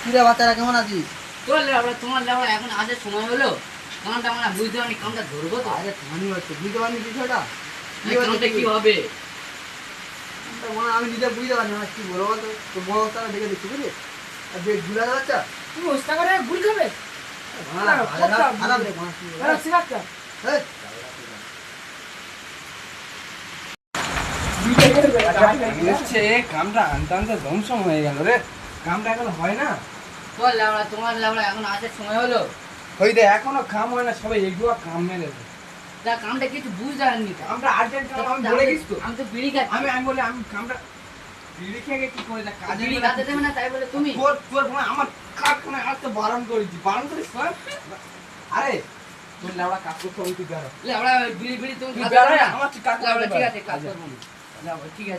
কিরে বাচ্চারা কেমন আছিস? তোমার লেবড়া এখন আসার সময় হলো। কামটা আমরা বুঝতে পারিনি, কামটা ধরবো তো। আরে পানি হচ্ছে, বুঝতে পারিনি বিষয়টা কামটা কি হবে? আমি নিজে বুঝতে পারিনি, আমার কি বলবো বলতো? তো বড় বাচ্চারা দেখে দেখছি বুঝলি, আর যে গুলা বাচ্চা তুমি ওস্তা করে গুল খাবে খারাপ রে মাছ সিরাপটা কামটা আনতে আনতে ধ্বংসম হয়ে গেল রে। কামটা এখন হয় না। তোমার লেবড়া এখন আসার সময় হলো। ওই দে এখনো কাম হয় না, সবাই এগুলো কাম মেরেছে। তা কামটা কিছু বুঝতে পারিনি তো। কামটা আর্জেন্ট কাম, আমি বলে গেছি তো। আমি তো বিড়ি খাচ্ছি। আমি বলে আমি কামটা বিড়ি খেয়ে কি করে যা কাজে বিড়ি খাতে দেবে না তাই বলে তুমি? তোর মানে আমার কারখানায় আসতে বারণ করেছি, বারণ করিস না? আরে তোর লেবড়া কাজ করতে হবে, তুই বেরো। লেবড়া বিড়ি তুমি তুই খাতে বেরো, দেবে না? আমার কাজ লেবড়া ঠিক করতে আছে, কাজ করবো না। লেবড়া ঠিক আছে।